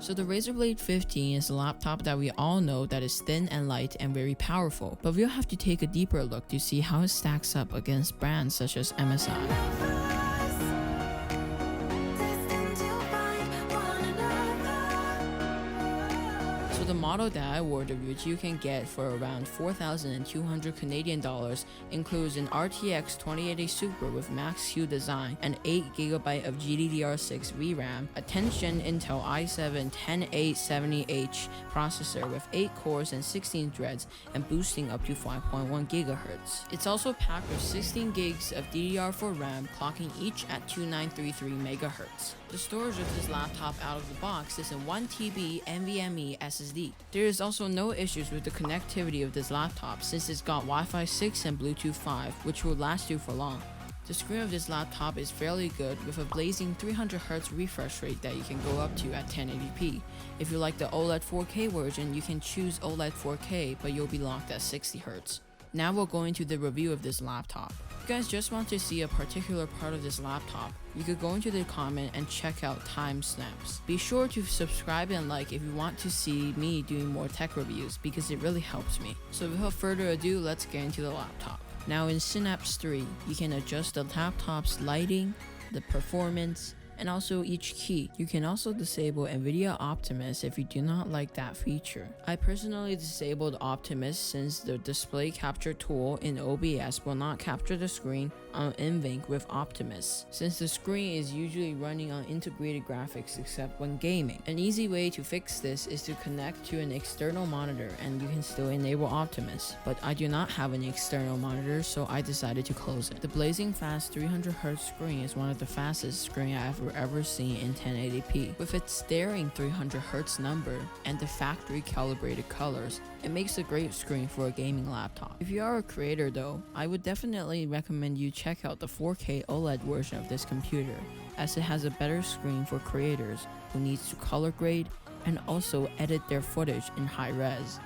So the Razer Blade 15 is a laptop that we all know that is thin and light and very powerful, but we'll have to take a deeper look to see how it stacks up against brands such as MSI. So the model that I ordered, which you can get for around 4,200 Canadian dollars, includes an RTX 2080 Super with Max Q design, and 8GB of GDDR6 VRAM, a 10th gen Intel i7 10870H processor with 8 cores and 16 threads and boosting up to 5.1 GHz. It's also packed with 16 gigs of DDR4 RAM, clocking each at 2933 MHz. The storage of this laptop out of the box is a 1TB NVMe SSD. There is also no issues with the connectivity of this laptop since it's got Wi-Fi 6 and Bluetooth 5, which will last you for long. The screen of this laptop is fairly good with a blazing 300Hz refresh rate that you can go up to at 1080p. If you like the OLED 4K version, you can choose OLED 4K, but you'll be locked at 60Hz. Now we'll go into the review of this laptop. If you guys just want to see a particular part of this laptop, you could go into the comment and check out time snaps. Be sure to subscribe and like if you want to see me doing more tech reviews because it really helps me. So without further ado, let's get into the laptop. Now in Synapse 3, you can adjust the laptop's lighting, the performance, and also each key. You can also disable NVIDIA Optimus if you do not like that feature. I personally disabled Optimus since the display capture tool in OBS will not capture the screen on NVENC with Optimus, since the screen is usually running on integrated graphics except when gaming. An easy way to fix this is to connect to an external monitor and you can still enable Optimus, but I do not have an external monitor, so I decided to close it. The blazing fast 300Hz screen is one of the fastest screen I've ever seen in 1080p. With its staring 300Hz number and the factory calibrated colors, it makes a great screen for a gaming laptop. If you are a creator though, I would definitely recommend you check out the 4K OLED version of this computer, as it has a better screen for creators who needs to color grade and also edit their footage in high res.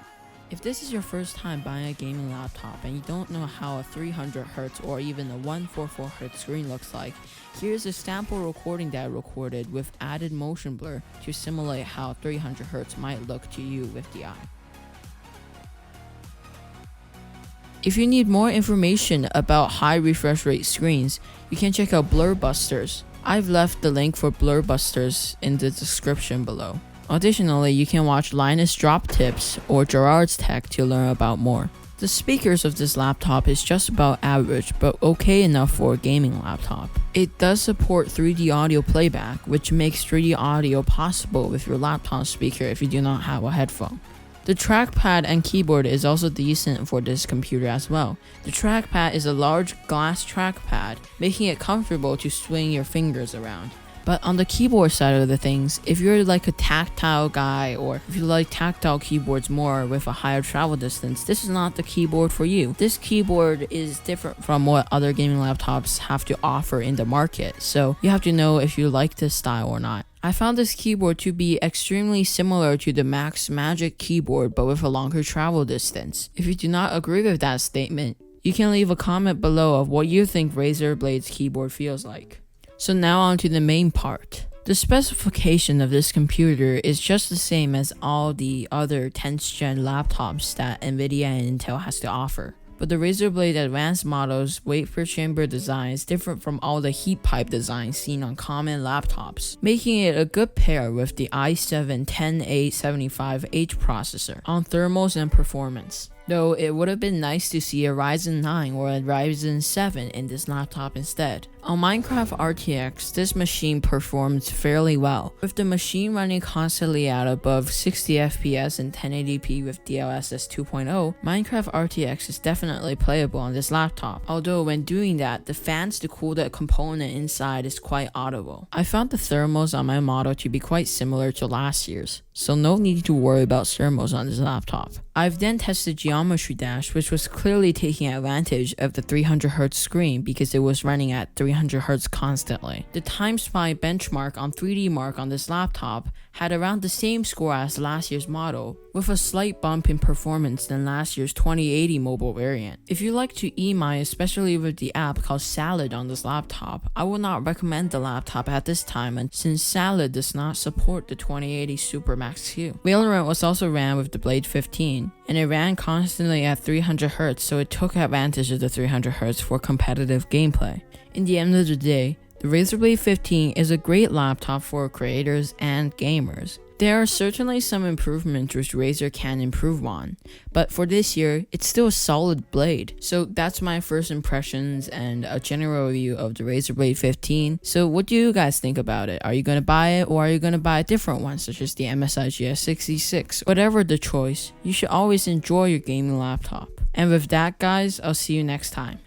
If this is your first time buying a gaming laptop and you don't know how a 300Hz or even a 144Hz screen looks like, here's a sample recording that I recorded with added motion blur to simulate how 300Hz might look to you with the eye. If you need more information about high refresh rate screens, you can check out Blur Busters. I've left the link for Blur Busters in the description below. Additionally, you can watch Linus Drop Tips or Gerard's Tech to learn about more. The speakers of this laptop is just about average, but okay enough for a gaming laptop. It does support 3D audio playback, which makes 3D audio possible with your laptop speaker if you do not have a headphone. The trackpad and keyboard is also decent for this computer as well. The trackpad is a large glass trackpad, making it comfortable to swing your fingers around. But on the keyboard side of the things, if you're like a tactile guy or if you like tactile keyboards more with a higher travel distance, this is not the keyboard for you. This keyboard is different from what other gaming laptops have to offer in the market, so you have to know if you like this style or not. I found this keyboard to be extremely similar to the Max Magic keyboard but with a longer travel distance. If you do not agree with that statement, you can leave a comment below of what you think Razer Blade's keyboard feels like. So now on to the main part. The specification of this computer is just the same as all the other 10th gen laptops that NVIDIA and Intel has to offer. But the Razer Blade Advanced model's weight per chamber design is different from all the heat pipe designs seen on common laptops, making it a good pair with the i7 10875H processor on thermals and performance. Though it would have been nice to see a Ryzen 9 or a Ryzen 7 in this laptop instead. On Minecraft RTX, this machine performs fairly well, with the machine running constantly at above 60 FPS and 1080p with DLSS 2.0. Minecraft RTX is definitely playable on this laptop, although when doing that, the fans to cool the component inside is quite audible. I found the thermals on my model to be quite similar to last year's, so no need to worry about thermals on this laptop. I've then tested Geometry Dash, which was clearly taking advantage of the 300Hz screen because it was running at 300Hz constantly. The Time Spy benchmark on 3D Mark on this laptop had around the same score as last year's model, with a slight bump in performance than last year's 2080 mobile variant. If you like to email, especially with the app called Salad on this laptop, I will not recommend the laptop at this time, and since Salad does not support the 2080 Super Max Q. Valorant was also ran with the Blade 15, and it ran constantly at 300Hz, so it took advantage of the 300Hz for competitive gameplay. In the end of the day, the Razer Blade 15 is a great laptop for creators and gamers. There are certainly some improvements which Razer can improve on, but for this year, it's still a solid blade. So that's my first impressions and a general review of the Razer Blade 15. So what do you guys think about it? Are you going to buy it, or are you going to buy a different one such as the MSI GS66? Whatever the choice, you should always enjoy your gaming laptop. And with that guys, I'll see you next time.